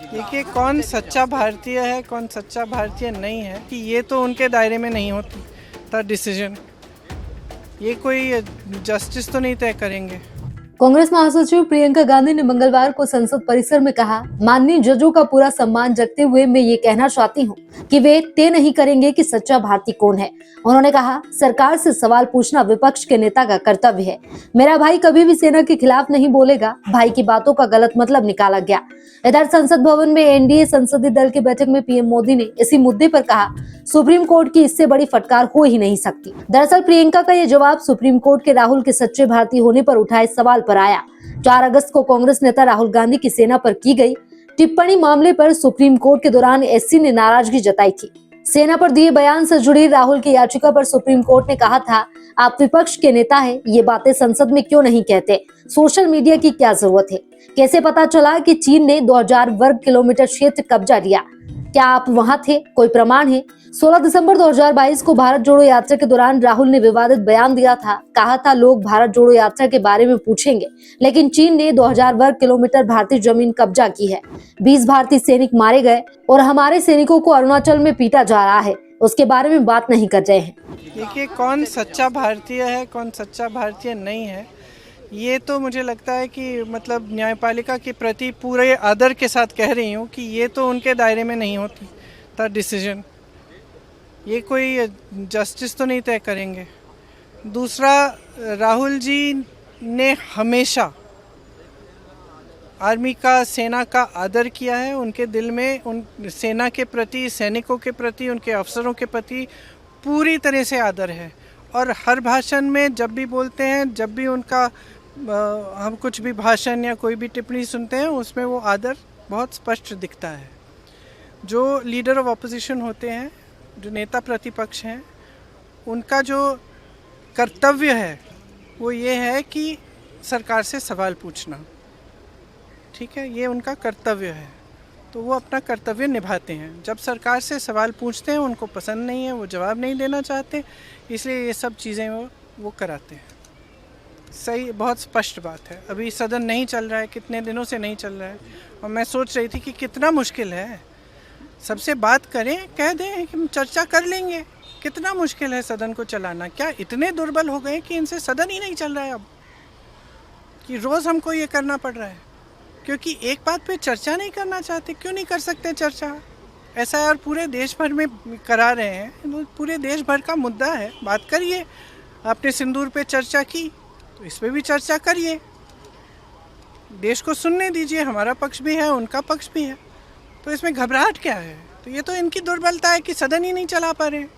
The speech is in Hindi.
देखिए, कौन सच्चा भारतीय है कौन सच्चा भारतीय नहीं है कि ये तो उनके दायरे में नहीं होता डिसीजन। ये कोई जस्टिस तो नहीं तय करेंगे। कांग्रेस महासचिव प्रियंका गांधी ने मंगलवार को संसद परिसर में कहा, माननीय जजों का पूरा सम्मान जताते हुए मैं ये कहना चाहती हूँ कि वे तय नहीं करेंगे कि सच्चा भारतीय कौन है। उन्होंने कहा, सरकार से सवाल पूछना विपक्ष के नेता का कर्तव्य है। मेरा भाई कभी भी सेना के खिलाफ नहीं बोलेगा। भाई की बातों का गलत मतलब निकाला गया। इधर संसद भवन में एनडीए संसदीय दल की बैठक में पीएम मोदी ने इसी मुद्दे पर कहा, सुप्रीम कोर्ट की इससे बड़ी फटकार हो ही नहीं सकती। दरअसल प्रियंका का ये जवाब सुप्रीम कोर्ट के राहुल के सच्चे भारतीय होने पर उठाए सवाल पर आया। 4 अगस्त को कांग्रेस नेता राहुल गांधी की सेना पर की गई टिप्पणी मामले पर सुप्रीम कोर्ट के दौरान एससी ने नाराजगी जताई थी। सेना पर दिए बयान से जुड़ी राहुल की याचिका पर सुप्रीम कोर्ट ने कहा था, आप विपक्ष के नेता हैं, ये बातें संसद में क्यों नहीं कहते? सोशल मीडिया की क्या जरूरत है? कैसे पता चला कि चीन ने 2000 वर्ग किलोमीटर क्षेत्र कब्जा किया? क्या आप वहां थे? कोई प्रमाण है? 16 दिसंबर 2022 को भारत जोड़ो यात्रा के दौरान राहुल ने विवादित बयान दिया था। कहा था, लोग भारत जोड़ो यात्रा के बारे में पूछेंगे, लेकिन चीन ने 2000 वर्ग किलोमीटर भारतीय जमीन कब्जा की है। 20 भारतीय सैनिक मारे गए और हमारे सैनिकों को अरुणाचल में पीटा जा रहा है। उसके बारे में बात नहीं कर रहे हैं। देखिए, कौन सच्चा भारतीय है कौन सच्चा भारतीय नहीं है, ये तो मुझे लगता है कि मतलब न्यायपालिका के प्रति पूरे आदर के साथ कह रही हूँ कि ये तो उनके दायरे में नहीं होता डिसीजन। ये कोई जस्टिस तो नहीं तय करेंगे। दूसरा, राहुल जी ने हमेशा आर्मी का, सेना का आदर किया है। उनके दिल में उन सेना के प्रति, सैनिकों के प्रति, उनके अफसरों के प्रति पूरी तरह से आदर है। और हर भाषण में जब भी बोलते हैं, जब भी उनका हम कुछ भी भाषण या कोई भी टिप्पणी सुनते हैं, उसमें वो आदर बहुत स्पष्ट दिखता है। जो लीडर ऑफ ऑपोजिशन होते हैं, जो नेता प्रतिपक्ष हैं, उनका जो कर्तव्य है वो ये है कि सरकार से सवाल पूछना। ठीक है, ये उनका कर्तव्य है, तो वो अपना कर्तव्य निभाते हैं। जब सरकार से सवाल पूछते हैं, उनको पसंद नहीं है, वो जवाब नहीं देना चाहते, इसलिए ये सब चीज़ें वो कराते हैं। सही, बहुत स्पष्ट बात है। अभी सदन नहीं चल रहा है, कितने दिनों से नहीं चल रहा है, और मैं सोच रही थी कि कितना मुश्किल है। सबसे बात करें, कह दें कि हम चर्चा कर लेंगे। कितना मुश्किल है सदन को चलाना। क्या इतने दुर्बल हो गए कि इनसे सदन ही नहीं चल रहा है अब, कि रोज़ हमको ये करना पड़ रहा है? क्योंकि एक बात पे चर्चा नहीं करना चाहते। क्यों नहीं कर सकते चर्चा? ऐसा और पूरे देश भर में करा रहे हैं, पूरे देश भर का मुद्दा है, बात करिए। आपने सिंदूर पे चर्चा की, तो इस पे भी चर्चा करिए। देश को सुनने दीजिए, हमारा पक्ष भी है, उनका पक्ष भी है, तो इसमें घबराहट क्या है? तो ये तो इनकी दुर्बलता है कि सदन ही नहीं चला पा रहे हैं।